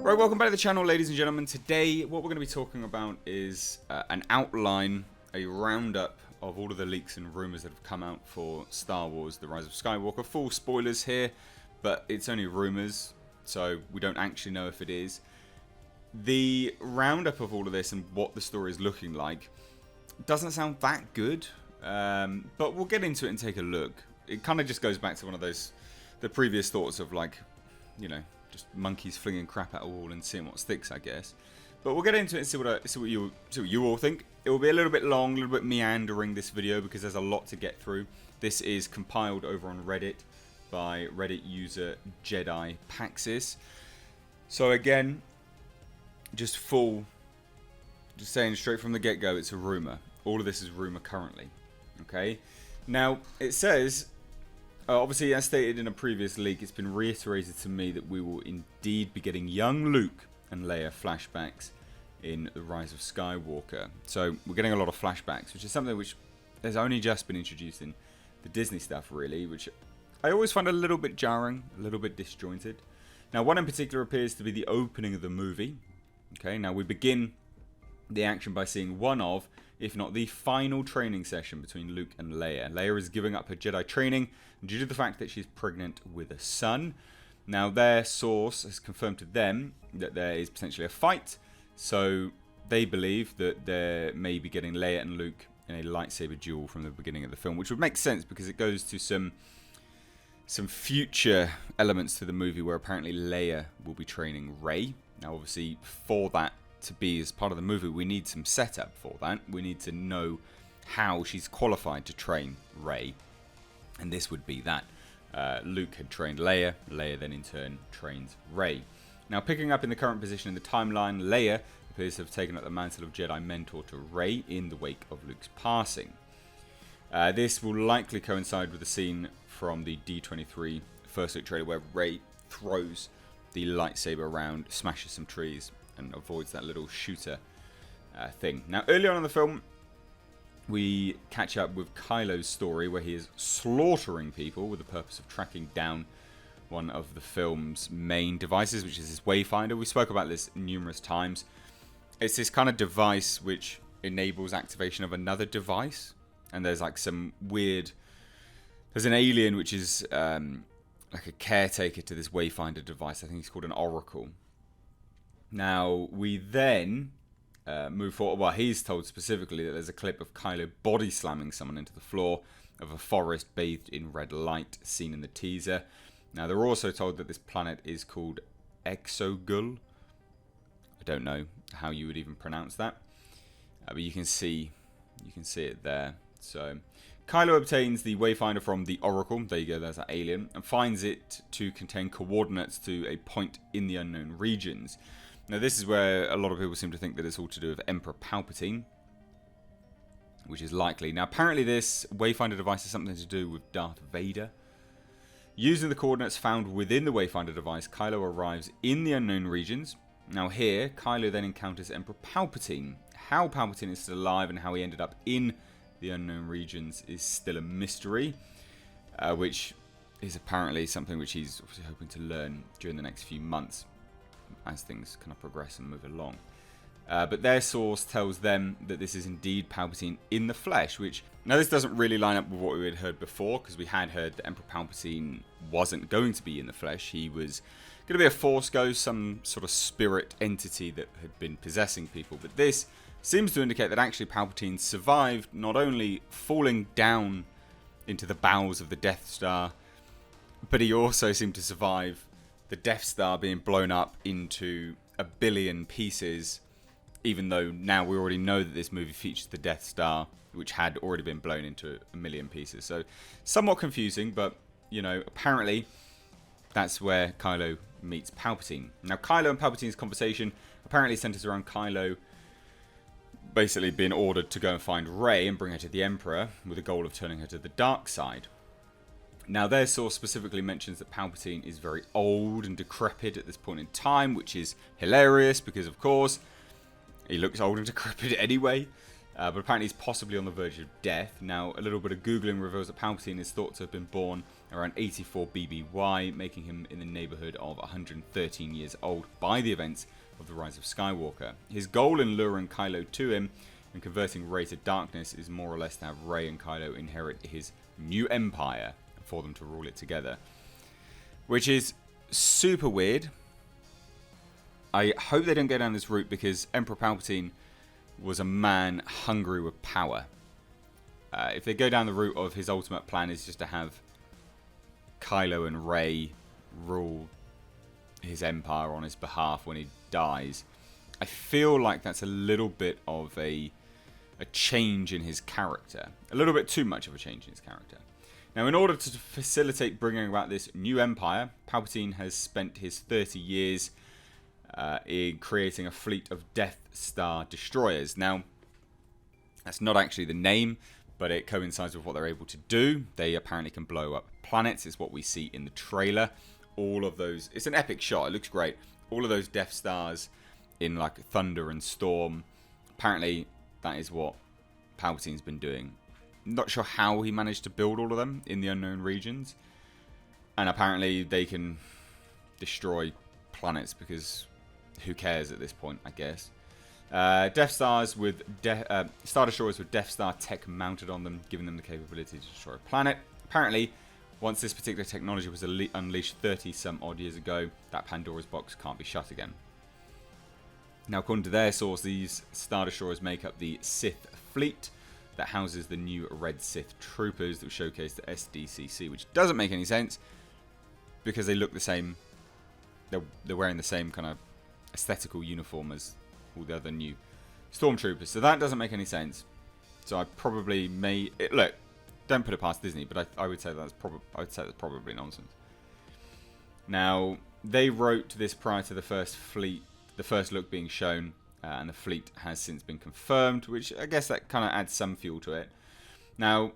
Right, welcome back to the channel, ladies and gentlemen. Today, what we're going to be talking about is an outline, a roundup of all of the leaks and rumours that have come out for Star Wars: The Rise of Skywalker. Full spoilers here, but it's only rumours, so we don't actually know if it is. The roundup of all of this and what the story is looking like doesn't sound that good, but we'll get into it and take a look. It kind of just goes back to one of those, the previous thoughts of like, you know, just monkeys flinging crap at a wall and seeing what sticks, I guess. But we'll get into it and see what you all think. It will be a little bit long, a little bit meandering, this video, because there's a lot to get through. This is compiled over on Reddit by Reddit user Jedi Paxis. So again, just saying straight from the get-go, it's a rumor. All of this is rumor currently. Okay. Now it says, obviously, as stated in a previous leak, it's been reiterated to me that we will indeed be getting young Luke and Leia flashbacks in The Rise of Skywalker. So we're getting a lot of flashbacks, which is something which has only just been introduced in the Disney stuff, really, which I always find a little bit jarring, a little bit disjointed. Now, one in particular appears to be the opening of the movie. Okay, now we begin the action by seeing one of, if not the final training session between Luke and Leia. Leia is giving up her Jedi training due to the fact that she's pregnant with a son. Now, their source has confirmed to them that there is potentially a fight, so they believe that they may be getting Leia and Luke in a lightsaber duel from the beginning of the film, which would make sense because it goes to some future elements to the movie where apparently Leia will be training Rey. Now, obviously, for that to be as part of the movie, we need some setup for that. We need to know how she's qualified to train Rey, and this would be that. Luke had trained Leia, Leia then in turn trains Rey. Now, picking up in the current position in the timeline, Leia appears to have taken up the mantle of Jedi mentor to Rey in the wake of Luke's passing. This will likely coincide with the scene from the D23 first look trailer where Rey throws the lightsaber around, smashes some trees, and avoids that little shooter thing. Now, earlier on in the film, we catch up with Kylo's story where he is slaughtering people with the purpose of tracking down one of the film's main devices, which is his wayfinder. We spoke about this numerous times. It's this kind of device which enables activation of another device, and there's like some weird... There's an alien which is like a caretaker to this wayfinder device. I think he's called an Oracle. Now, we then move forward. Well, he's told specifically that there's a clip of Kylo body slamming someone into the floor of a forest bathed in red light, seen in the teaser. Now, they're also told that this planet is called Exogul. I don't know how you would even pronounce that, but you can see it there. So, Kylo obtains the wayfinder from the Oracle. There you go, there's that alien, and finds it to contain coordinates to a point in the unknown regions. Now, this is where a lot of people seem to think that it's all to do with Emperor Palpatine, which is likely. Now, apparently this wayfinder device has something to do with Darth Vader. Using the coordinates found within the wayfinder device, Kylo arrives in the unknown regions. Now here, Kylo then encounters Emperor Palpatine. How Palpatine is still alive and how he ended up in the unknown regions is still a mystery, which is apparently something which he's obviously hoping to learn during the next few months as things kind of progress and move along. But their source tells them that this is indeed Palpatine in the flesh, which... Now, this doesn't really line up with what we had heard before, because we had heard that Emperor Palpatine wasn't going to be in the flesh. He was going to be a Force ghost, some sort of spirit entity that had been possessing people. But this seems to indicate that actually Palpatine survived not only falling down into the bowels of the Death Star, but he also seemed to survive the Death Star being blown up into a billion pieces, even though now we already know that this movie features the Death Star, which had already been blown into a million pieces. So, somewhat confusing, but, you know, apparently that's where Kylo meets Palpatine. Now, Kylo and Palpatine's conversation apparently centers around Kylo basically being ordered to go and find Rey and bring her to the Emperor with the goal of turning her to the dark side. Now, their source specifically mentions that Palpatine is very old and decrepit at this point in time, which is hilarious because, of course, he looks old and decrepit anyway. But apparently he's possibly on the verge of death. Now, a little bit of Googling reveals that Palpatine is thought to have been born around 84 BBY, making him in the neighbourhood of 113 years old by the events of the Rise of Skywalker. His goal in luring Kylo to him and converting Rey to darkness is more or less to have Rey and Kylo inherit his new empire and for them to rule it together. Which is super weird. I hope they don't go down this route, because Emperor Palpatine was a man hungry with power. If they go down the route of his ultimate plan is just to have Kylo and Rey rule his empire on his behalf when he dies, I feel like that's a little bit of a change in his character. A little bit too much of a change in his character. Now, in order to facilitate bringing about this new empire, Palpatine has spent his 30 years in creating a fleet of Death Star destroyers. Now, that's not actually the name, but it coincides with what they're able to do. They apparently can blow up planets, is what we see in the trailer. All of those, it's an epic shot, it looks great. All of those Death Stars in like thunder and storm. Apparently, that is what Palpatine's been doing. Not sure how he managed to build all of them in the unknown regions. And apparently they can destroy planets, because who cares at this point, I guess. Death Stars with Star Destroyers with Death Star tech mounted on them, giving them the capability to destroy a planet. Apparently, once this particular technology was unleashed 30 some odd years ago, that Pandora's box can't be shut again. Now, according to their source, these Star Destroyers make up the Sith fleet that houses the new Red Sith troopers that were showcased at SDCC, which doesn't make any sense because they look the same. They're wearing the same kind of aesthetical uniform as all the other new stormtroopers, so that doesn't make any sense. So I probably look. Don't put it past Disney, but I would say that's probably nonsense. Now, they wrote this prior to the first look being shown, and the fleet has since been confirmed, which I guess that kind of adds some fuel to it. Now,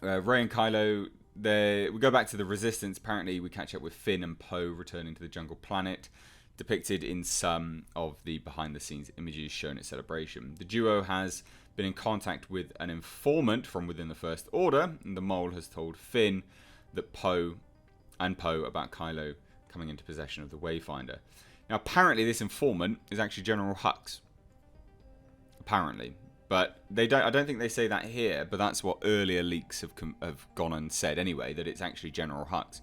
Rey and Kylo, we go back to the Resistance. Apparently, we catch up with Finn and Poe returning to the jungle planet, depicted in some of the behind-the-scenes images shown at Celebration. The duo has been in contact with an informant from within the First Order, and the mole has told Finn that Poe about Kylo coming into possession of the Wayfinder. Now, apparently, this informant is actually General Hux. Apparently, but I don't think they say that here. But that's what earlier leaks have gone and said anyway. That it's actually General Hux,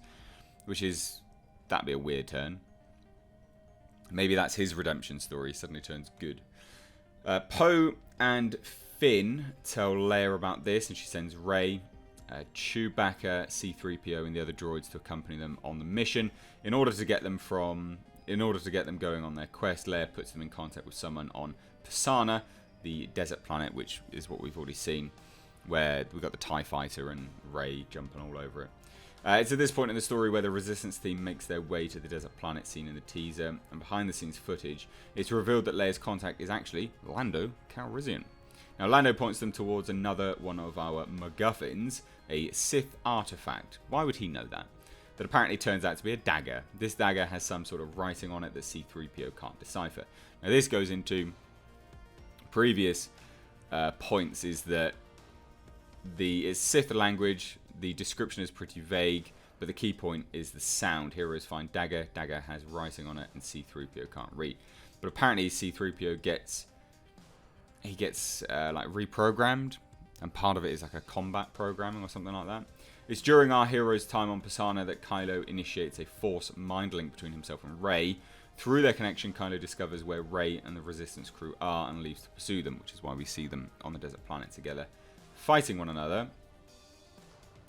that'd be a weird turn. Maybe that's his redemption story. He suddenly turns good. Poe and Finn tell Leia about this, and she sends Rey, Chewbacca, C-3PO, and the other droids to accompany them on the mission. In order to get them going on their quest, Leia puts them in contact with someone on Pisana, the desert planet, which is what we've already seen, where we've got the TIE Fighter and Rey jumping all over it. It's at this point in the story where the Resistance team makes their way to the desert planet seen in the teaser, and behind the scenes footage, it's revealed that Leia's contact is actually Lando Calrissian. Now, Lando points them towards another one of our MacGuffins, a Sith artifact. Why would he know that? That apparently turns out to be a dagger. This dagger has some sort of writing on it that C-3PO can't decipher. Now, this goes into previous points, is that it's Sith language. The description is pretty vague, but the key point is the sound. Heroes find dagger. Dagger has writing on it, and C-3PO can't read. But apparently C-3PO gets like reprogrammed, and part of it is like a combat programming or something like that. It's during our hero's time on Pisana that Kylo initiates a force mind link between himself and Rey. Through their connection, Kylo discovers where Rey and the Resistance crew are and leaves to pursue them, which is why we see them on the desert planet together, fighting one another.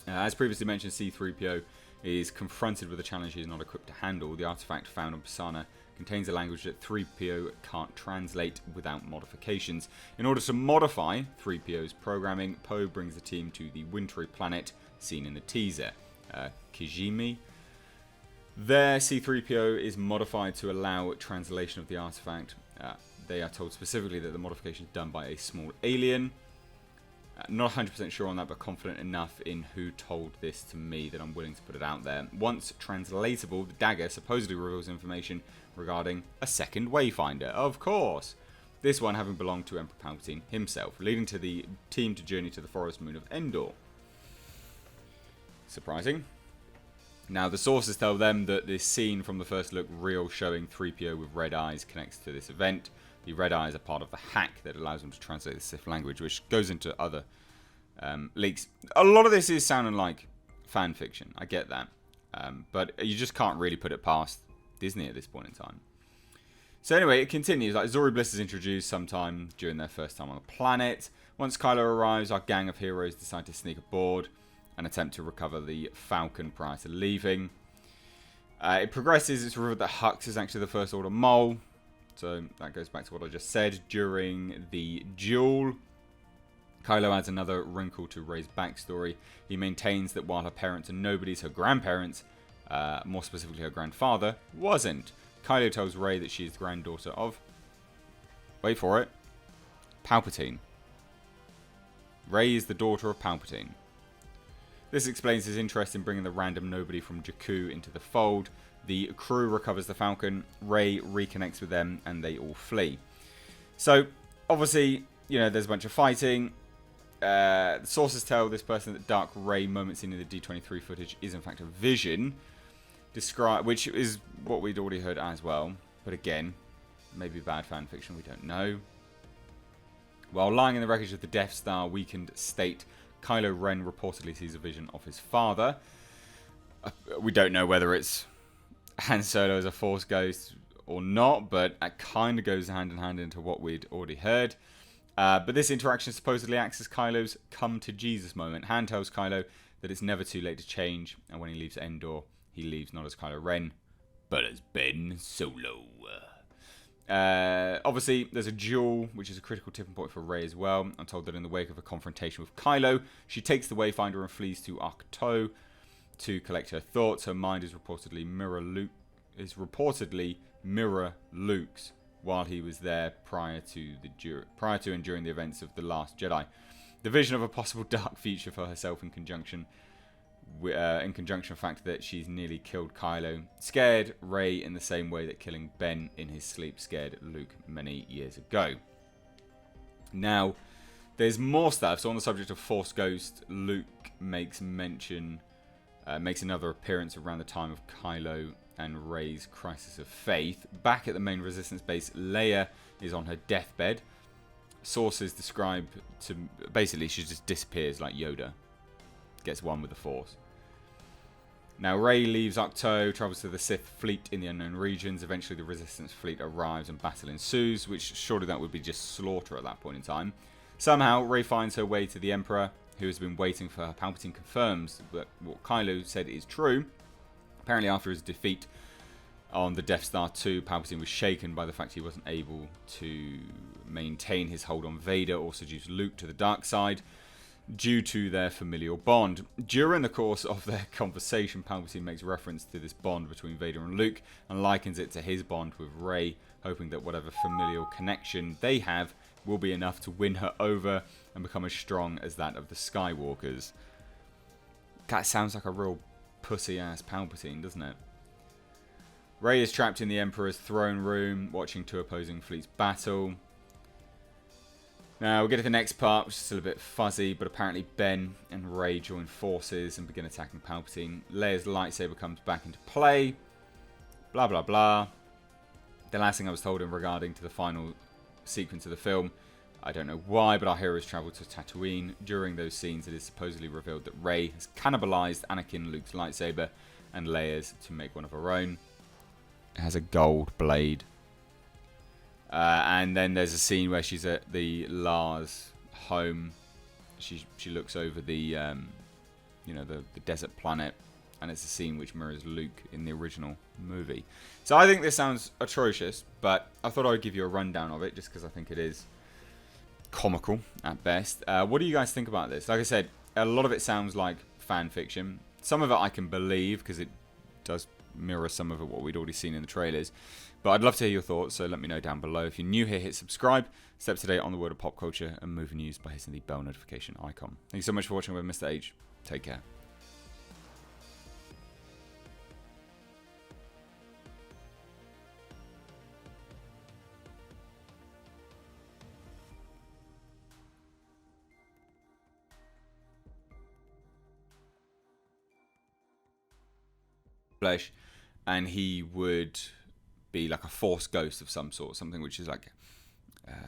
As previously mentioned, C-3PO is confronted with a challenge he is not equipped to handle. The artifact found on Pisana contains a language that 3PO can't translate without modifications. In order to modify 3PO's programming, Poe brings the team to the wintry planet seen in the teaser, Kijimi. There, C-3PO is modified to allow translation of the artifact. They are told specifically that the modification is done by a small alien. Not 100% sure on that, but confident enough in who told this to me that I'm willing to put it out there. Once translatable, the dagger supposedly reveals information regarding a second Wayfinder. Of course! this one having belonged to Emperor Palpatine himself, leading to the team to journey to the forest moon of Endor. Surprising. Now, the sources tell them that this scene from the first look reel showing 3PO with red eyes connects to this event. The red eyes are part of the hack that allows them to translate the Sith language, which goes into other leaks. A lot of this is sounding like fan fiction. I get that. But you just can't really put it past Disney at this point in time. So anyway, it continues. Like, Zori Bliss is introduced sometime during their first time on the planet. Once Kylo arrives, our gang of heroes decide to sneak aboard and attempt to recover the Falcon prior to leaving. It progresses. It's revealed that Hux is actually the First Order mole. So that goes back to what I just said. During the duel, Kylo adds another wrinkle to Rey's backstory. He maintains that while her parents are nobodies, her grandparents, more specifically her grandfather, wasn't. Kylo tells Rey that she is the granddaughter of, wait for it, Palpatine. Rey is the daughter of Palpatine. This explains his interest in bringing the random nobody from Jakku into the fold. The crew recovers the Falcon, Rey reconnects with them, and they all flee. So, obviously, you know, there's a bunch of fighting. The sources tell this person that Dark Rey moments seen in the D23 footage is in fact a vision, which is what we'd already heard as well. But again, maybe bad fan fiction, we don't know. While lying in the wreckage of the Death Star weakened state, Kylo Ren reportedly sees a vision of his father. We don't know whether it's Han Solo as a Force ghost or not, but it kind of goes hand in hand into what we'd already heard. But this interaction supposedly acts as Kylo's come to Jesus moment. Han tells Kylo that it's never too late to change, and when he leaves Endor, he leaves not as Kylo Ren, but as Ben Solo. Obviously, there's a duel, which is a critical tipping point for Rey as well. I'm told that in the wake of a confrontation with Kylo, she takes the Wayfinder and flees to Ahch-To to collect her thoughts. Her mind is reportedly mirror Luke's while he was there prior to and during the events of The Last Jedi. The vision of a possible dark future for herself in conjunction with the fact that she's nearly killed Kylo scared Rey in the same way that killing Ben in his sleep scared Luke many years ago. Now, there's more stuff. So on the subject of Force Ghost, Luke makes another appearance around the time of Kylo and Rey's crisis of faith. Back at the main Resistance base, Leia is on her deathbed. Sources describe basically she just disappears like Yoda. Gets one with the Force. Now Rey leaves Ahch-To, travels to the Sith fleet in the unknown regions. Eventually the Resistance fleet arrives and battle ensues, which surely that would be just slaughter at that point in time. Somehow Rey finds her way to the Emperor, who has been waiting for her. Palpatine confirms that what Kylo said is true. Apparently after his defeat on the Death Star 2, Palpatine was shaken by the fact he wasn't able to maintain his hold on Vader or seduce Luke to the dark side due to their familial bond. During the course of their conversation, Palpatine makes reference to this bond between Vader and Luke and likens it to his bond with Rey, hoping that whatever familial connection they have will be enough to win her over and become as strong as that of the Skywalkers. That sounds like a real pussy-ass Palpatine, doesn't it? Rey is trapped in the Emperor's throne room, watching two opposing fleets battle. Now, we'll get to the next part, which is still a bit fuzzy, but apparently Ben and Rey join forces and begin attacking Palpatine. Leia's lightsaber comes back into play. Blah, blah, blah. The last thing I was told in regarding to the final sequence of the film, I don't know why, but our heroes travel to Tatooine. During those scenes, it is supposedly revealed that Rey has cannibalized Anakin Luke's lightsaber and Leia's to make one of her own. It has a gold blade. And then there's a scene where she's at the Lars home. She looks over the the desert planet, and it's a scene which mirrors Luke in the original movie. So I think this sounds atrocious, but I thought I would give you a rundown of it just because I think it is comical at best. What do you guys think about this? Like I said, a lot of it sounds like fan fiction. Some of it I can believe because it does mirror some of it what we'd already seen in the trailers. But I'd love to hear your thoughts, so let me know down below. If you're new here, hit subscribe. Stay up to date on the world of pop culture and movie news by hitting the bell notification icon. Thank you so much for watching with Mr. H. Take care. flesh, and he would be like a force ghost of some sort, something which is like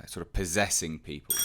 sort of possessing people.